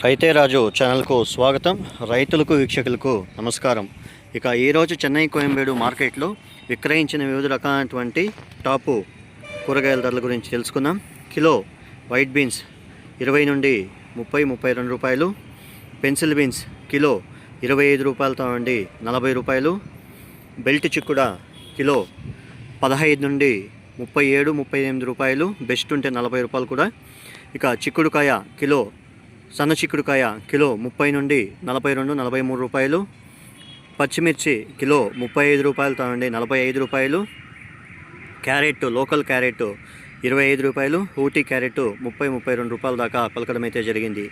రైతే రాజు ఛానల్కు స్వాగతం. రైతులకు వీక్షకులకు నమస్కారం. ఇక ఈరోజు చెన్నై కోయంబేడు మార్కెట్లో విక్రయించిన వివిధ రకాలైనటువంటి టాపు కూరగాయల ధరల గురించి తెలుసుకుందాం. కిలో వైట్ బీన్స్ 20 నుండి 32 రూపాయలు. పెన్సిల్ బీన్స్ కిలో 25 రూపాయలతో నుండి 40 రూపాయలు. బెల్ట్ చిక్కుడ కిలో 15 నుండి 37-38 రూపాయలు. బెస్ట్ ఉంటే 40 రూపాయలు కూడా. ఇక చిక్కుడుకాయ కిలో, సన్న చిక్కుడుకాయ కిలో 30 నుండి 42-43 రూపాయలు. పచ్చిమిర్చి కిలో 35 రూపాయలతో నుండి 45 రూపాయలు. క్యారెట్, లోకల్ క్యారెట్ 25 రూపాయలు. ఊటీ క్యారెట్ 30-32 రూపాయల దాకా పలకడం అయితే జరిగింది.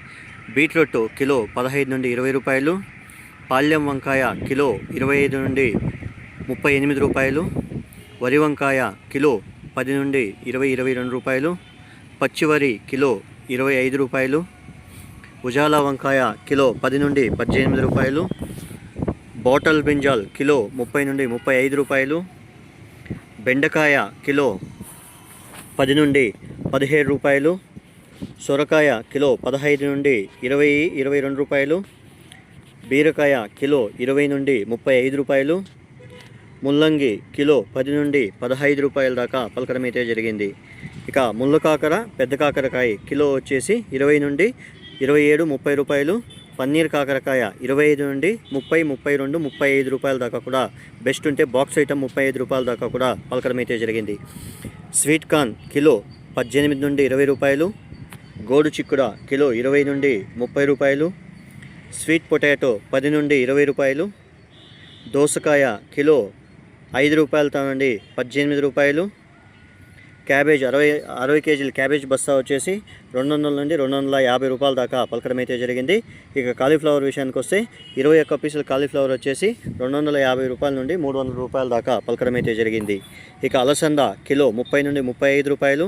బీట్రూట్ కిలో 15 నుండి 20 రూపాయలు. పాల్యం వంకాయ కిలో 25 నుండి 38 రూపాయలు. వరి వంకాయ కిలో 10 నుండి 20-22 రూపాయలు. పచ్చివరి కిలో 25 రూపాయలు. ఉజాలా వంకాయ కిలో 10 నుండి 18 రూపాయలు. బాటల్ బ్రింజాల్ కిలో 30 నుండి 35 రూపాయలు. బెండకాయ కిలో 10 నుండి 17 రూపాయలు. సొరకాయ కిలో 15 నుండి 20-22 రూపాయలు. బీరకాయ కిలో 20 నుండి 35 రూపాయలు. ముల్లంగి కిలో 10 నుండి 15 రూపాయల దాకా పలకడం అయితే జరిగింది. ఇక ముళ్ళ కాకర, పెద్ద కాకరకాయ కిలో వచ్చేసి 20 నుండి 27-30 రూపాయలు. పన్నీర్ కాకరకాయ 25 నుండి 30-32-35 రూపాయల దాకా కూడా. బెస్ట్ ఉంటే బాక్స్ ఐటమ్ 35 రూపాయల దాకా కూడా పలకడం అయితే జరిగింది. స్వీట్ కార్న్ కిలో 18 నుండి 20 రూపాయలు. గోడు చిక్కుడ కిలో 20 నుండి 30 రూపాయలు. స్వీట్ పొటాటో 10 నుండి 20 రూపాయలు. దోసకాయ కిలో 5 రూపాయలతో నుండి 18 రూపాయలు. క్యాబేజ్ 60 కేజీల క్యాబేజ్ బస్తా వచ్చేసి 200 నుండి 250 రూపాయల దాకా పలకడం అయితే జరిగింది. ఇక కాలీఫ్లవర్ విషయానికి వస్తే 21 పీసుల కాలీఫ్లవర్ వచ్చేసి 250 రూపాయల నుండి 300 రూపాయల దాకా పలకడం అయితే జరిగింది. ఇక అలసంద కిలో 30 నుండి 35 రూపాయలు.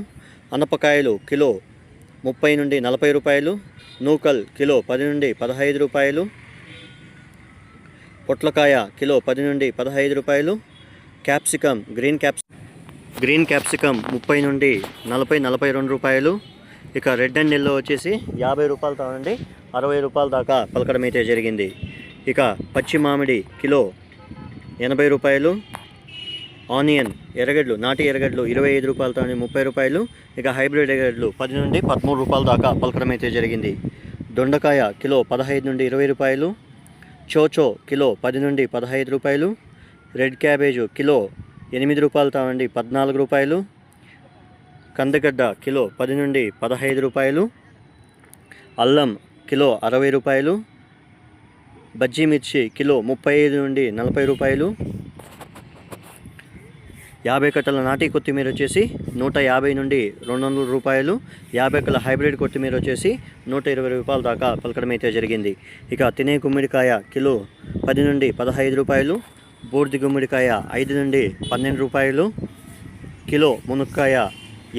అనపకాయలు కిలో 30 నుండి 40 రూపాయలు. నూకల్ కిలో 10 నుండి 15 రూపాయలు. పొట్లకాయ కిలో 10 నుండి 15 రూపాయలు. క్యాప్సికమ్, గ్రీన్ క్యాప్సికమ్ 30 నుండి 40-42 రూపాయలు. ఇక రెడ్ అండ్ ఎల్లో వచ్చేసి 50 రూపాయలతో నుండి 60 రూపాయల దాకా పలకడం అయితే జరిగింది. ఇక పచ్చి మామిడి కిలో 80 రూపాయలు. ఆనియన్ ఎర్రగడ్డలు, నాటి ఎర్రగడ్డలు 25 రూపాయలతో నుండి 30 రూపాయలు. ఇక హైబ్రిడ్ ఎర్రగడ్డలు 10 నుండి 13 రూపాయల దాకా పలకడం అయితే జరిగింది. దొండకాయ కిలో 15 నుండి 20 రూపాయలు. చోచో కిలో 10 నుండి 15 రూపాయలు. రెడ్ క్యాబేజు కిలో 8 రూపాయలతో నుండి 14 రూపాయలు. కందగడ్డ కిలో 10 నుండి 15 రూపాయలు. అల్లం కిలో 60 రూపాయలు. బజ్జీ మిర్చి కిలో 35 నుండి 40 రూపాయలు. 50 కట్టల నాటి కొత్తిమీర వచ్చేసి 150 నుండి 200 రూపాయలు. 50 కట్టల హైబ్రిడ్ కొత్తిమీర వచ్చేసి 120 రూపాయల దాకా పలకడం అయితే జరిగింది. ఇక తినే గుమ్మిడికాయ కిలో 10 నుండి 15 రూపాయలు. బూర్ది గుమ్మిడికాయ 5 నుండి 12 రూపాయలు. కిలో మునక్కాయ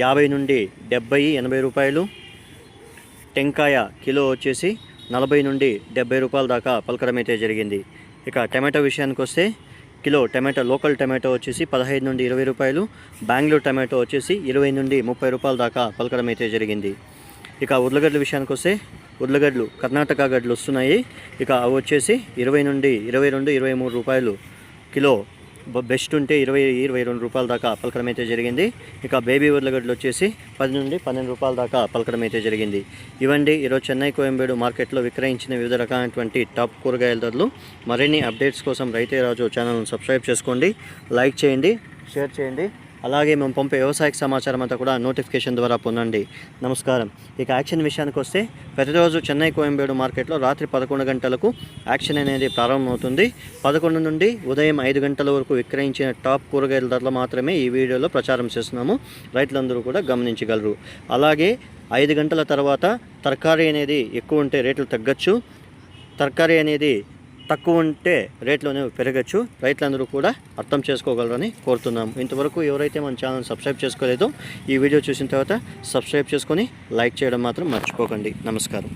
50 నుండి 70-80 రూపాయలు. టెంకాయ కిలో వచ్చేసి 40 నుండి 70 రూపాయల దాకా పలకడం అయితే జరిగింది. ఇక టమాటో విషయానికి వస్తే కిలో టమాటో, లోకల్ టమాటో వచ్చేసి 15 నుండి 20 రూపాయలు. బెంగళూరు టమాటో వచ్చేసి 20 నుండి 30 రూపాయల దాకా పలకడం అయితే జరిగింది. ఇక ఉర్లగడ్డల విషయానికి వస్తే ఉర్లగడ్డలు కర్ణాటక గడ్డలు వస్తున్నాయి. ఇక అవి వచ్చేసి 20 నుండి 22-23 రూపాయలు కిలో. బెస్ట్ ఉంటే 20-22 రూపాయల దాకా పలకడం అయితే జరిగింది. ఇక బేబీ ఉర్లగడ్డలు వచ్చేసి 10 నుండి 12 రూపాయల దాకా పలకడం అయితే జరిగింది. ఇవండి ఈరోజు చెన్నై కోయంబేడు మార్కెట్లో విక్రయించిన వివిధ రకాలైనటువంటి టాప్ కూరగాయల ధరలు. మరిన్ని అప్డేట్స్ కోసం రైతే రాజు ఛానల్ను సబ్స్క్రైబ్ చేసుకోండి, లైక్ చేయండి, షేర్ చేయండి. అలాగే మేము పంపే వ్యవసాయ సమాచారం అంతా కూడా నోటిఫికేషన్ ద్వారా పొందండి. నమస్కారం. ఇక యాక్షన్ విషయానికి వస్తే ప్రతిరోజు చెన్నై కోయంబేడు మార్కెట్లో రాత్రి 11 గంటలకు యాక్షన్ అనేది ప్రారంభమవుతుంది. 11 నుండి ఉదయం 5 గంటల వరకు విక్రయించిన టాప్ కూరగాయల ధరలు మాత్రమే ఈ వీడియోలో ప్రచారం చేస్తున్నాము. రైతులందరూ కూడా గమనించగలరు. అలాగే 5 గంటల తర్వాత తరకారీ అనేది ఎక్కువ ఉంటే రేట్లు తగ్గచ్చు, తరకారీ అనేది తక్కువ ఉంటే రేట్లోనే పెరగచ్చు. రైతులందరూ కూడా అర్థం చేసుకోగలరని కోరుతున్నాము. ఇంతవరకు ఎవరైతే మన ఛానల్ సబ్స్క్రైబ్ చేసుకోలేదో ఈ వీడియో చూసిన తర్వాత సబ్స్క్రైబ్ చేసుకొని లైక్ చేయడం మాత్రం మర్చిపోకండి. నమస్కారం.